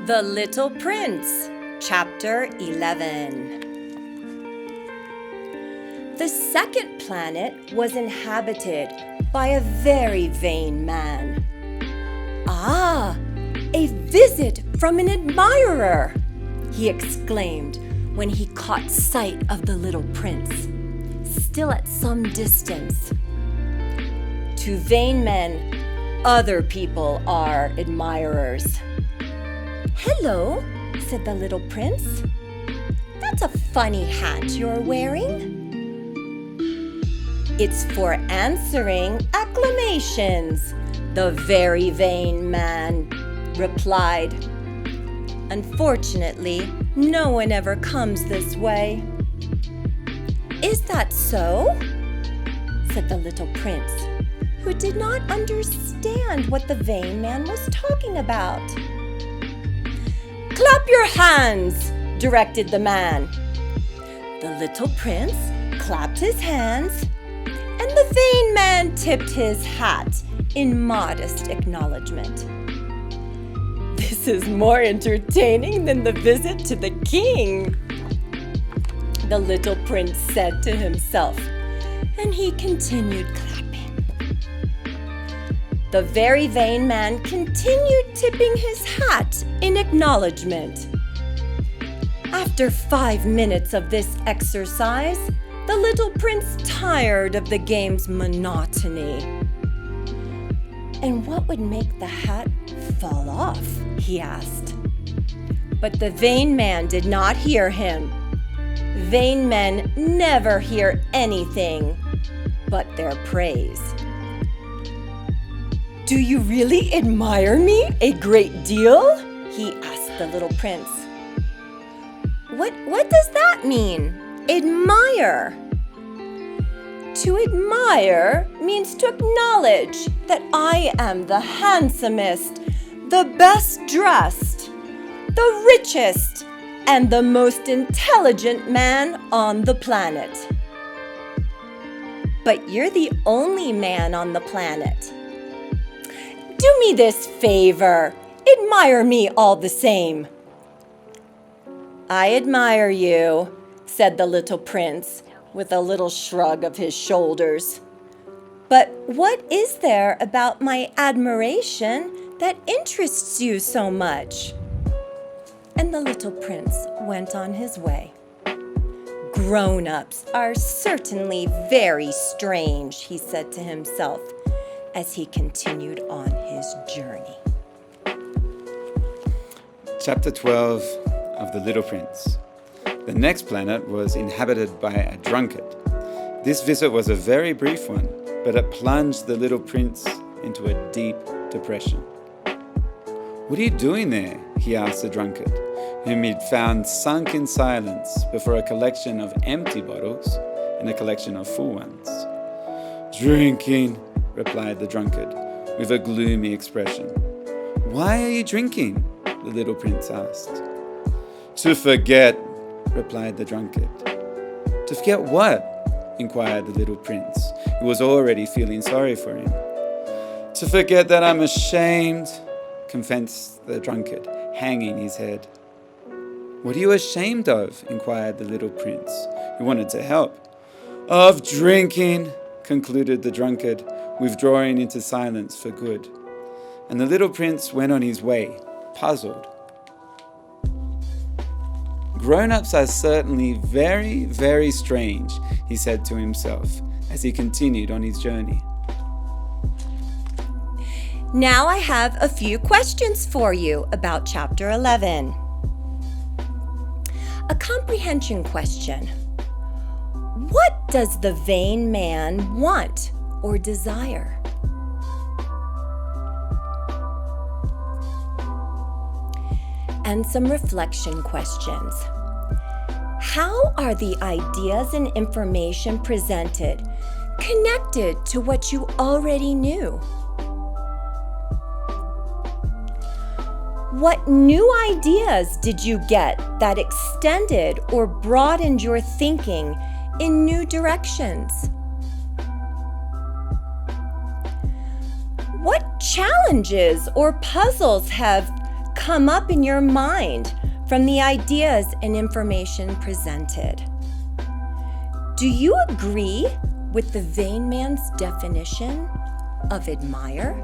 The Little Prince, Chapter 11. The second planet was inhabited by a very vain man. "Ah, a visit from an admirer!" he exclaimed when he caught sight of the little prince, still at some distance. To vain men, other people are admirers. "Hello," said the little prince. "That's a funny hat you're wearing." "It's for answering acclamations," the very vain man replied. "Unfortunately, no one ever comes this way." "Is that so?" said the little prince, who did not understand what the vain man was talking about. "Clap your hands," directed the man. The little prince clapped his hands, and the vain man tipped his hat in modest acknowledgement. "This is more entertaining than the visit to the king," the little prince said to himself, and he continued clapping. The very vain man continued tipping his hat in acknowledgement. After 5 minutes of this exercise, the little prince tired of the game's monotony. "And what would make the hat fall off?" he asked. But the vain man did not hear him. Vain men never hear anything but their praise. "Do you really admire me a great deal?" he asked the little prince. What does that mean? Admire? To admire means to acknowledge that I am the handsomest, the best dressed, the richest, and the most intelligent man on the planet. But you're the only man on the planet. Do me this favor. Admire me all the same." "I admire you," said the little prince, with a little shrug of his shoulders. "But what is there about my admiration that interests you so much?" And the little prince went on his way. "Grown-ups are certainly very strange," he said to himself as he continued on his journey. Chapter 12 of The Little Prince. The next planet was inhabited by a drunkard. This visit was a very brief one, but it plunged the little prince into a deep depression. "What are you doing there?" he asked the drunkard, whom he'd found sunk in silence before a collection of empty bottles and a collection of full ones. "Drinking," replied the drunkard, with a gloomy expression. "Why are you drinking?" the little prince asked. "To forget," replied the drunkard. "To forget what?" inquired the little prince, who was already feeling sorry for him. "To forget that I'm ashamed," confessed the drunkard, hanging his head. "What are you ashamed of?" inquired the little prince, who wanted to help. "Of drinking," concluded the drunkard, withdrawing into silence for good. And the little prince went on his way, puzzled. "Grown-ups are certainly very, very strange," he said to himself as he continued on his journey. Now I have a few questions for you about Chapter 11. A comprehension question. What does the vain man want or desire? And some reflection questions. How are the ideas and information presented connected to what you already knew? What new ideas did you get that extended or broadened your thinking in new directions? What challenges or puzzles have come up in your mind from the ideas and information presented. Do you agree with the vain man's definition of admire?